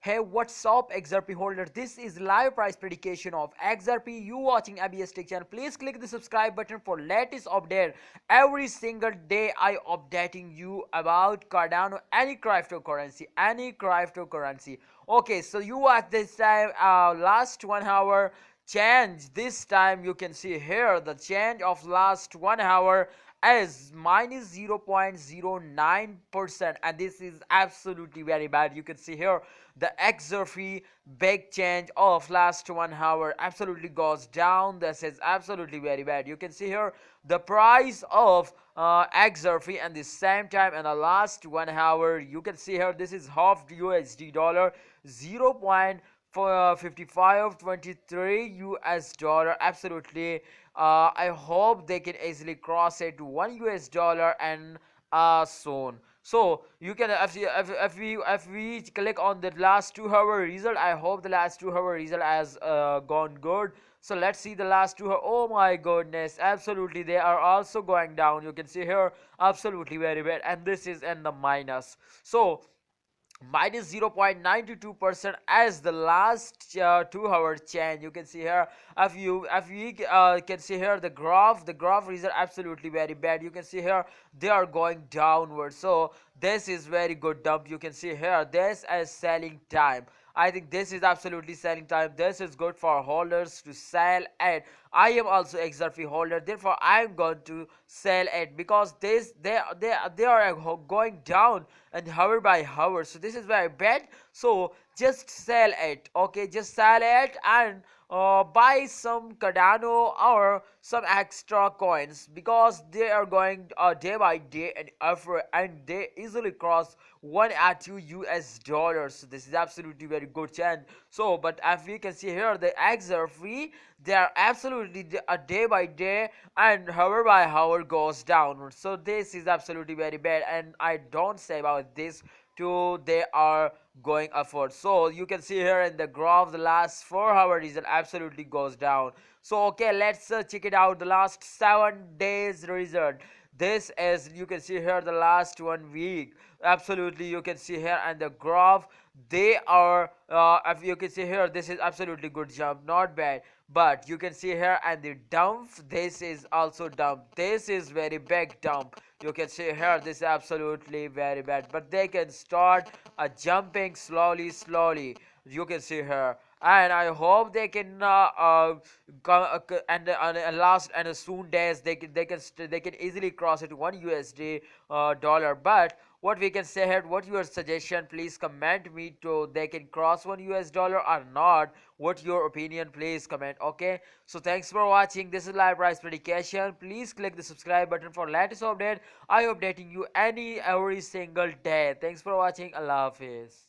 Hey, what's up, XRP holder? This is live price prediction of XRP. You watching ABS Tech channel. Please click the subscribe button for latest update. Every single day I updating you about Cardano, any cryptocurrency. Okay, so you watch this time last 1 hour change. This time you can see here the change of last 1 hour is minus 0.09%, and this is absolutely very bad. You can see here the XRP big change of last 1 hour absolutely goes down. This is absolutely very bad. You can see here the price of XRP, and the same time in the last 1 hour you can see here this is half USD dollar 0.5523 US dollar. Absolutely I hope they can easily cross it to 1 US dollar and soon. So you can, if we click on the last 2 hour result, I hope the last 2 hour result has gone good. So let's see the last 2 hour. Oh my goodness, absolutely they are also going down. You can see here absolutely very bad, and this is in the minus. So minus 0.92% as the last 2 hour change. You can see here, if we can see here the graph result absolutely very bad. You can see here they are going downward, so this is very good dump. You can see here this is selling time. I think this is absolutely selling time. This is good for holders to sell, and I am also XRP holder, therefore I am going to sell it because they are going down and hour by hour. So this is very bad. So just sell it. Okay, just sell it and buy some Cardano or some extra coins, because they are going day by day and effort, and they easily cross 1 or 2 US dollars. So this is absolutely very good chance. So but as we can see here the XRP, they are absolutely a day by day and hour by hour goes downward. So this is absolutely very bad, and I don't say about this too, they are going upward. So you can see here in the graph the last 4 hour result absolutely goes down. So okay, let's check it out, the last 7 days result. This is, you can see here the last 1 week. Absolutely you can see here, and the graph they are if you can see here this is absolutely good jump, not bad. But you can see here, and the dump, this is also dump. This is very big dump. You can see here this is absolutely very bad, but they can start jumping slowly. You can see here, and I hope they can and last and soon days they can easily cross it to 1 USD dollar. But what we can say here, what your suggestion, please comment me to they can cross 1 US dollar or not. What your opinion, please comment. Okay, so thanks for watching. This is live price prediction. Please click the subscribe button for latest update. I updating you every single day. Thanks for watching. Allah Hafiz.